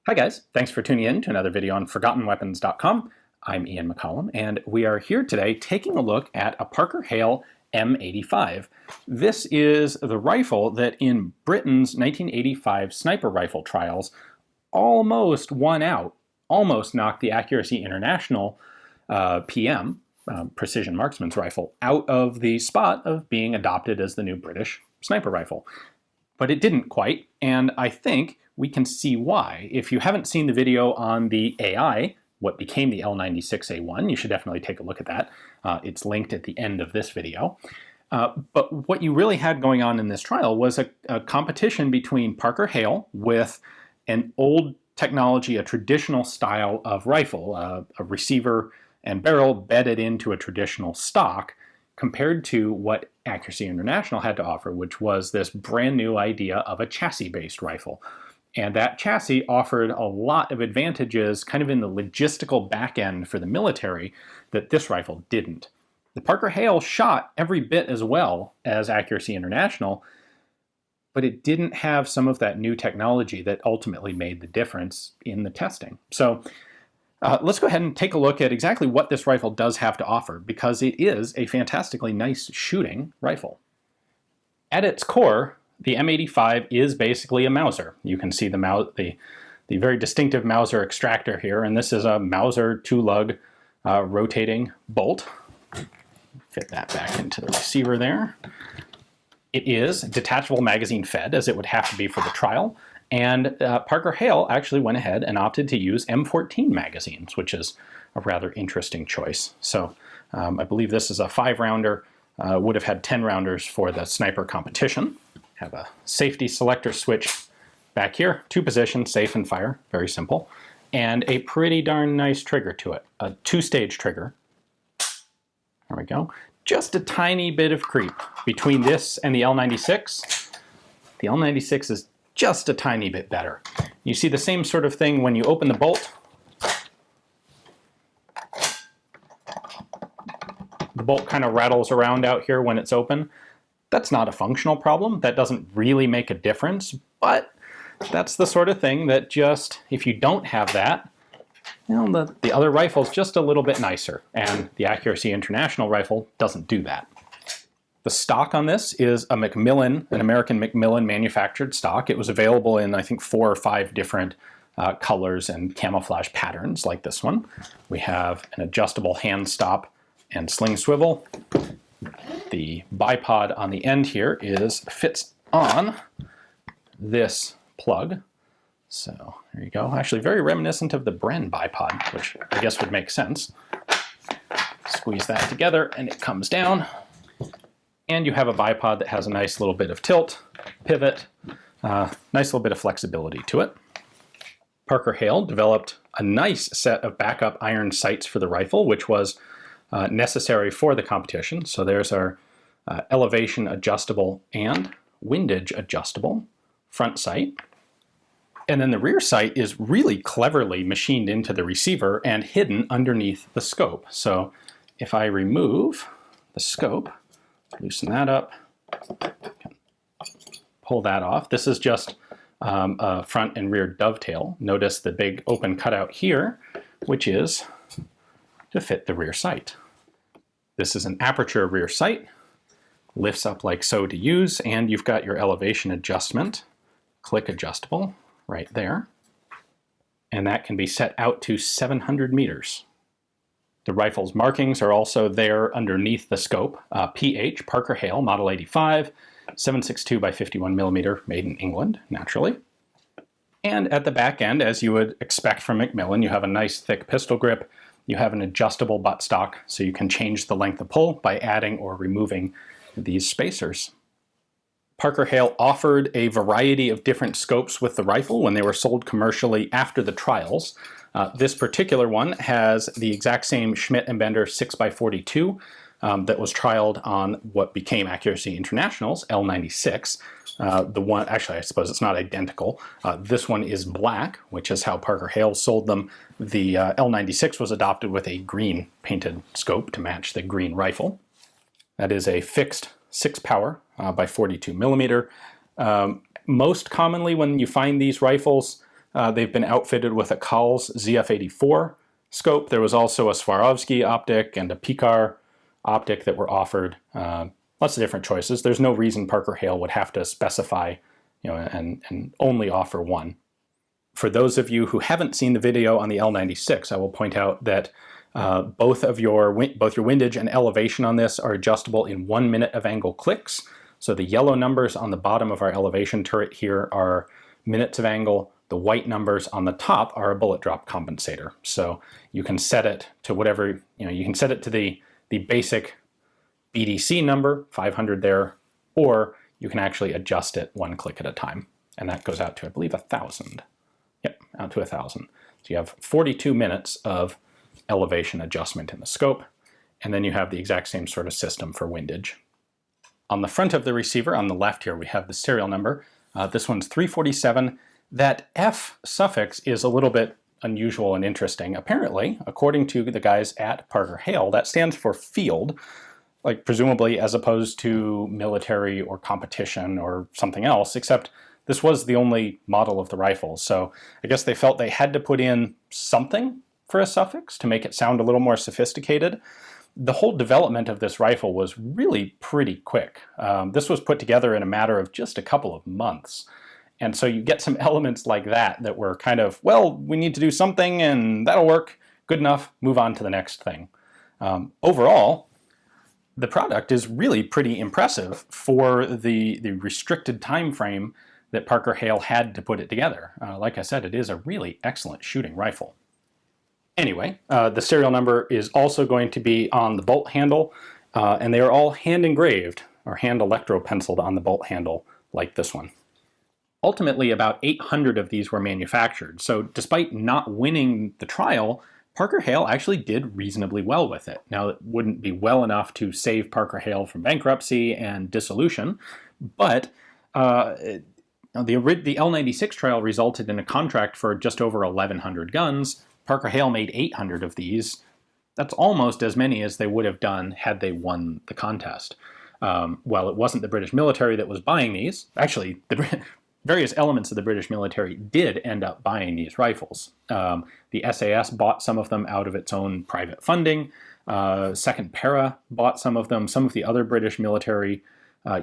Hi guys, thanks for tuning in to another video on ForgottenWeapons.com. I'm Ian McCollum, and we are here today taking a look at a Parker Hale M85. This is the rifle that in Britain's 1985 sniper rifle trials almost won out, almost knocked the Accuracy International PM, Precision Marksman's Rifle, out of the spot of being adopted as the new British sniper rifle. But it didn't quite, and I think we can see why. If you haven't seen the video on the AI, what became the L96A1, you should definitely take a look at that. It's linked at the end of this video. But what you really had going on in this trial was a competition between Parker Hale with an old technology, a traditional style of rifle, a receiver and barrel bedded into a traditional stock, compared to what Accuracy International had to offer, which was this brand new idea of a chassis-based rifle. And that chassis offered a lot of advantages kind of in the logistical back end for the military that this rifle didn't. The Parker Hale shot every bit as well as Accuracy International, but it didn't have some of that new technology that ultimately made the difference in the testing. So let's go ahead and take a look at exactly what this rifle does have to offer, because it is a fantastically nice shooting rifle. At its core, the M85 is basically a Mauser. You can see the very distinctive Mauser extractor here, and this is a Mauser two-lug rotating bolt. Fit that back into the receiver there. It is detachable magazine fed, as it would have to be for the trial, and Parker Hale actually went ahead and opted to use M14 magazines, which is a rather interesting choice. So I believe this is a 5-rounder, would have had 10 rounders for the sniper competition. Have a safety selector switch back here, 2 positions, safe and fire, very simple, and a pretty darn nice trigger to it, a 2-stage trigger. There we go. Just a tiny bit of creep between this and the L96. The L96 is just a tiny bit better. You see the same sort of thing when you open the bolt. The bolt kind of rattles around out here when it's open. That's not a functional problem. That doesn't really make a difference, but that's the sort of thing that just, if you don't have that, you know, the other rifle's just a little bit nicer, and the Accuracy International rifle doesn't do that. The stock on this is a Macmillan, an American Macmillan manufactured stock. It was available in, I think, 4 or 5 different colors and camouflage patterns like this one. We have an adjustable hand stop and sling swivel. The bipod on the end here fits on this plug. So there you go. Actually very reminiscent of the Bren bipod, which I guess would make sense. Squeeze that together and it comes down. And you have a bipod that has a nice little bit of tilt, pivot, nice little bit of flexibility to it. Parker Hale developed a nice set of backup iron sights for the rifle, which was necessary for the competition. So there's our elevation adjustable and windage adjustable front sight. And then the rear sight is really cleverly machined into the receiver and hidden underneath the scope. So if I remove the scope, loosen that up, pull that off. This is just a front and rear dovetail. Notice the big open cutout here, which is to fit the rear sight. This is an aperture rear sight, lifts up like so to use, and you've got your elevation adjustment, click adjustable right there, and that can be set out to 700 meters. The rifle's markings are also there underneath the scope. PH, Parker Hale, Model 85, 7.62 by 51 millimeter, made in England, naturally. And at the back end, as you would expect from Macmillan, you have a nice thick pistol grip. You have an adjustable buttstock, so you can change the length of pull by adding or removing these spacers. Parker Hale offered a variety of different scopes with the rifle when they were sold commercially after the trials. This particular one has the exact same Schmidt & Bender 6x42 that was trialed on what became Accuracy International's L96. The one, actually, I suppose it's not identical. This one is black, which is how Parker Hale sold them. The L96 was adopted with a green painted scope to match the green rifle. That is a fixed 6 power by 42 millimeter. Most commonly when you find these rifles, They've been outfitted with a Kahl's ZF-84 scope. There was also a Swarovski optic and a Picar optic that were offered. Lots of different choices. There's no reason Parker Hale would have to specify, and only offer one. For those of you who haven't seen the video on the L96, I will point out that both your windage and elevation on this are adjustable in 1 minute of angle clicks. So the yellow numbers on the bottom of our elevation turret here are minutes of angle. The white numbers on the top are a bullet drop compensator. So you can set it to whatever, you can set it to the basic BDC number, 500 there, or you can actually adjust it one click at a time. And that goes out to, I believe, 1,000. Yep, out to 1,000. So you have 42 minutes of elevation adjustment in the scope, and then you have the exact same sort of system for windage. On the front of the receiver, on the left here, we have the serial number. This one's 347. That F suffix is a little bit unusual and interesting. Apparently, according to the guys at Parker Hale, that stands for field, like presumably as opposed to military or competition or something else, except this was the only model of the rifle. So I guess they felt they had to put in something for a suffix to make it sound a little more sophisticated. The whole development of this rifle was really pretty quick. This was put together in a matter of just a couple of months. And so you get some elements like that were kind of, well, we need to do something and that'll work. Good enough, move on to the next thing. Overall, the product is really pretty impressive for the restricted time frame that Parker Hale had to put it together. Like I said, it is a really excellent shooting rifle. Anyway, the serial number is also going to be on the bolt handle, and they are all hand engraved or hand electro-penciled on the bolt handle like this one. Ultimately, about 800 of these were manufactured, so despite not winning the trial, Parker Hale actually did reasonably well with it. Now, it wouldn't be well enough to save Parker Hale from bankruptcy and dissolution, but the L96 trial resulted in a contract for just over 1,100 guns. Parker Hale made 800 of these. That's almost as many as they would have done had they won the contest. While it wasn't the British military that was buying these, actually, various elements of the British military did end up buying these rifles. The SAS bought some of them out of its own private funding. Second Para bought some of them. Some of the other British military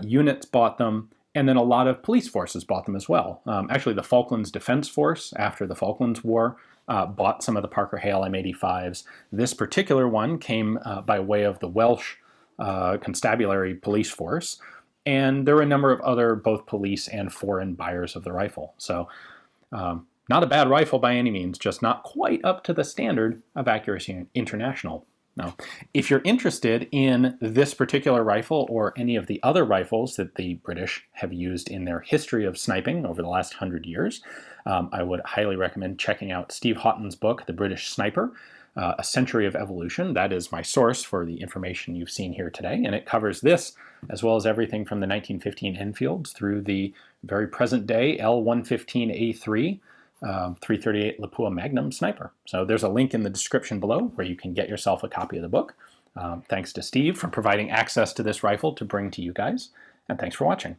units bought them. And then a lot of police forces bought them as well. Actually, the Falklands Defense Force, after the Falklands War, bought some of the Parker Hale M85s. This particular one came by way of the Welsh Constabulary Police Force. And there were a number of other both police and foreign buyers of the rifle. So not a bad rifle by any means, just not quite up to the standard of Accuracy International. Now, if you're interested in this particular rifle or any of the other rifles that the British have used in their history of sniping over the last 100 years, I would highly recommend checking out Steve Houghton's book, The British Sniper, A Century of Evolution. That is my source for the information you've seen here today, and it covers this as well as everything from the 1915 Enfields through the very present day L115A3 338 Lapua Magnum sniper. So there's a link in the description below where you can get yourself a copy of the book. Thanks to Steve for providing access to this rifle to bring to you guys, and thanks for watching.